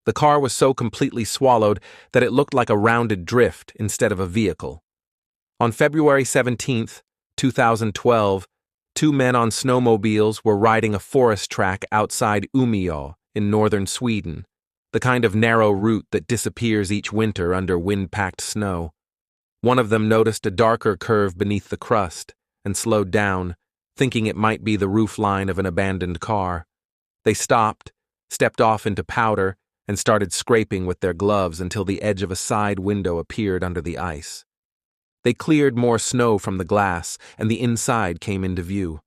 The car was so completely swallowed that it looked like a rounded drift instead of a vehicle. On February 17, 2012, two men on snowmobiles were riding a forest track outside Umeå in northern Sweden, the kind of narrow route that disappears each winter under wind-packed snow. One of them noticed a darker curve beneath the crust and slowed down, thinking it might be the roof line of an abandoned car. They stopped, stepped off into powder, and started scraping with their gloves until the edge of a side window appeared under the ice. They cleared more snow from the glass, and the inside came into view.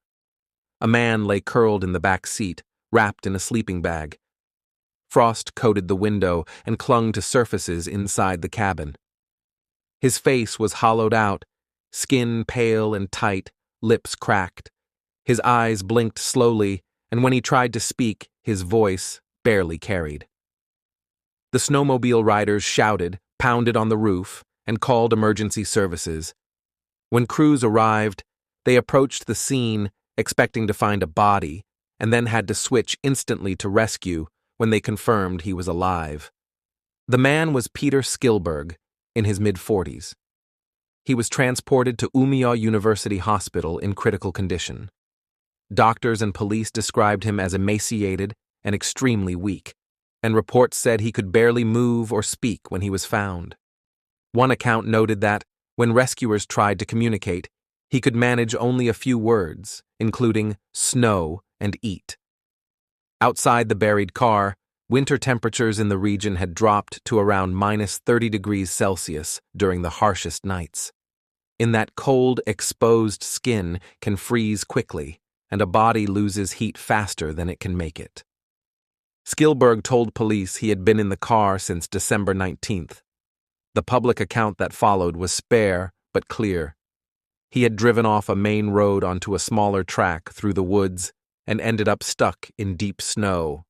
A man lay curled in the back seat, wrapped in a sleeping bag. Frost coated the window and clung to surfaces inside the cabin. His face was hollowed out, skin pale and tight, lips cracked. His eyes blinked slowly, and when he tried to speak, his voice barely carried. The snowmobile riders shouted, pounded on the roof, and called emergency services. When crews arrived, they approached the scene expecting to find a body, and then had to switch instantly to rescue when they confirmed he was alive. The man was Peter Skyllberg, in his mid-40s. He was transported to Umeå University Hospital in critical condition. Doctors and police described him as emaciated and extremely weak, and reports said he could barely move or speak when he was found. One account noted that, when rescuers tried to communicate, he could manage only a few words, including snow and eat. Outside the buried car, winter temperatures in the region had dropped to around -30 degrees Celsius during the harshest nights. In that cold, exposed skin can freeze quickly, and a body loses heat faster than it can make it. Skyllberg told police he had been in the car since December 19th. The public account that followed was spare but clear. He had driven off a main road onto a smaller track through the woods and ended up stuck in deep snow.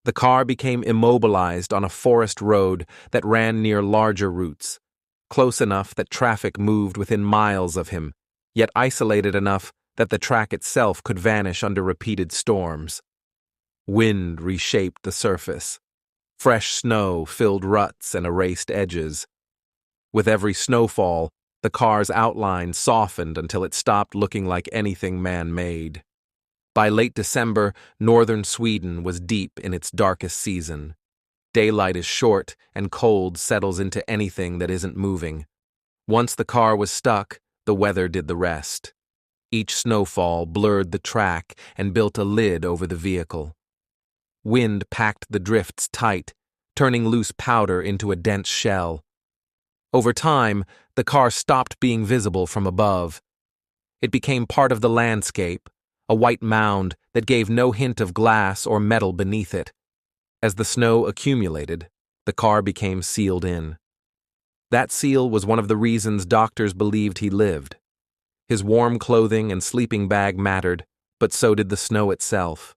The car became immobilized on a forest road that ran near larger routes, close enough that traffic moved within miles of him, yet isolated enough that the track itself could vanish under repeated storms. Wind reshaped the surface. Fresh snow filled ruts and erased edges. With every snowfall, the car's outline softened until it stopped looking like anything man-made. By late December, northern Sweden was deep in its darkest season. Daylight is short, and cold settles into anything that isn't moving. Once the car was stuck, the weather did the rest. Each snowfall blurred the track and built a lid over the vehicle. Wind packed the drifts tight, turning loose powder into a dense shell. Over time, the car stopped being visible from above. It became part of the landscape, a white mound that gave no hint of glass or metal beneath it. As the snow accumulated, the car became sealed in. That seal was one of the reasons doctors believed he lived. His warm clothing and sleeping bag mattered, but so did the snow itself.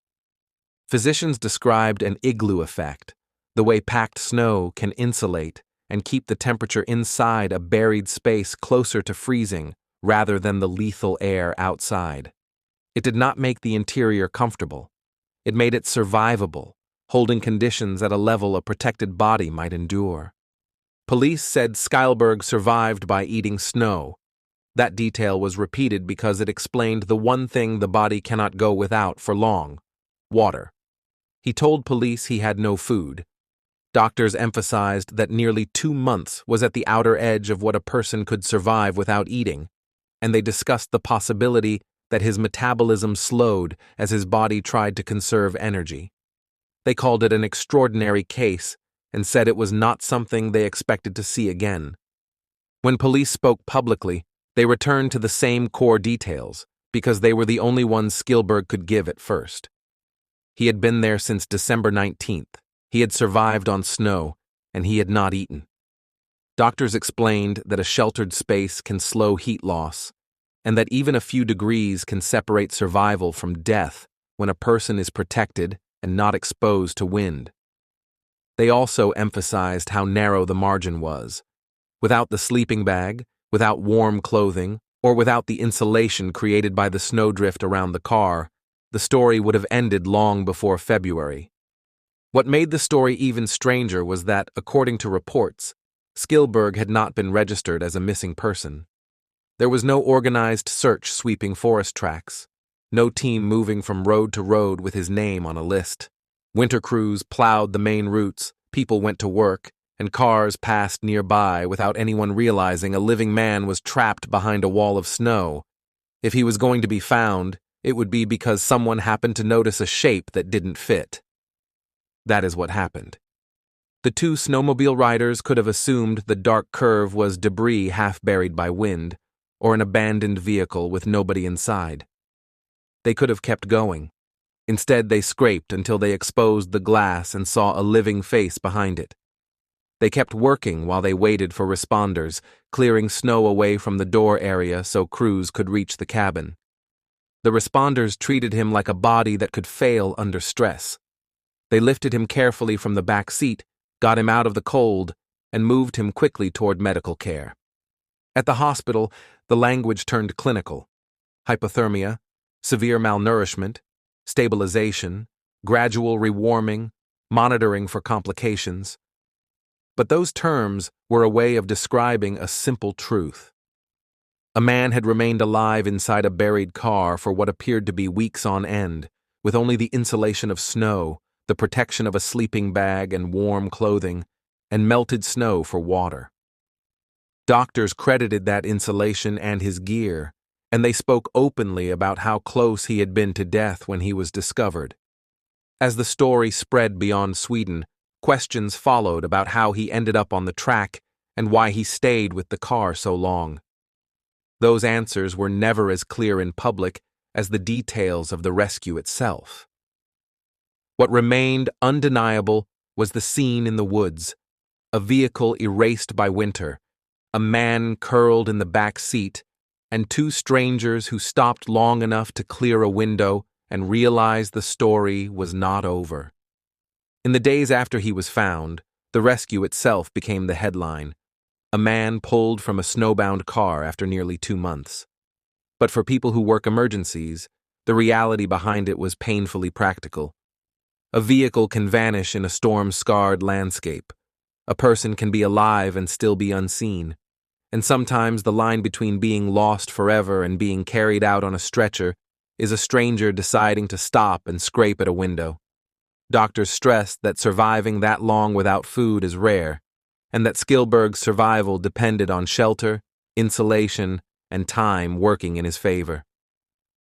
Physicians described an igloo effect, the way packed snow can insulate and keep the temperature inside a buried space closer to freezing rather than the lethal air outside. It did not make the interior comfortable. It made it survivable, holding conditions at a level a protected body might endure. Police said Skyllberg survived by eating snow. That detail was repeated because it explained the one thing the body cannot go without for long: water. He told police he had no food. Doctors emphasized that nearly 2 months was at the outer edge of what a person could survive without eating, and they discussed the possibility that his metabolism slowed as his body tried to conserve energy. They called it an extraordinary case and said it was not something they expected to see again. When police spoke publicly, they returned to the same core details because they were the only ones Skyllberg could give at first. He had been there since December 19th. He had survived on snow, and he had not eaten. Doctors explained that a sheltered space can slow heat loss, and that even a few degrees can separate survival from death when a person is protected and not exposed to wind. They also emphasized how narrow the margin was. Without the sleeping bag, without warm clothing, or without the insulation created by the snowdrift around the car, the story would have ended long before February. What made the story even stranger was that, according to reports, Skyllberg had not been registered as a missing person. There was no organized search sweeping forest tracks, no team moving from road to road with his name on a list. Winter crews plowed the main routes, people went to work, and cars passed nearby without anyone realizing a living man was trapped behind a wall of snow. If he was going to be found, it would be because someone happened to notice a shape that didn't fit. That is what happened. The two snowmobile riders could have assumed the dark curve was debris half buried by wind, or an abandoned vehicle with nobody inside. They could have kept going. Instead, they scraped until they exposed the glass and saw a living face behind it. They kept working while they waited for responders, clearing snow away from the door area so crews could reach the cabin. The responders treated him like a body that could fail under stress. They lifted him carefully from the back seat, got him out of the cold, and moved him quickly toward medical care. At the hospital, the language turned clinical. Hypothermia, severe malnourishment, stabilization, gradual rewarming, monitoring for complications. But those terms were a way of describing a simple truth. A man had remained alive inside a buried car for what appeared to be weeks on end, with only the insulation of snow, the protection of a sleeping bag and warm clothing, and melted snow for water. Doctors credited that insulation and his gear, and they spoke openly about how close he had been to death when he was discovered. As the story spread beyond Sweden, questions followed about how he ended up on the track and why he stayed with the car so long. Those answers were never as clear in public as the details of the rescue itself. What remained undeniable was the scene in the woods, a vehicle erased by winter, a man curled in the back seat, and two strangers who stopped long enough to clear a window and realize the story was not over. In the days after he was found, the rescue itself became the headline. A man pulled from a snowbound car after nearly 2 months. But for people who work emergencies, the reality behind it was painfully practical. A vehicle can vanish in a storm-scarred landscape. A person can be alive and still be unseen. And sometimes the line between being lost forever and being carried out on a stretcher is a stranger deciding to stop and scrape at a window. Doctors stressed that surviving that long without food is rare, and that Skyllberg's survival depended on shelter, insulation, and time working in his favor.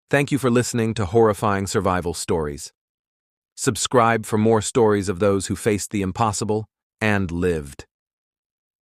Thank you for listening to Horrifying Survival Stories. Subscribe for more stories of those who faced the impossible and lived.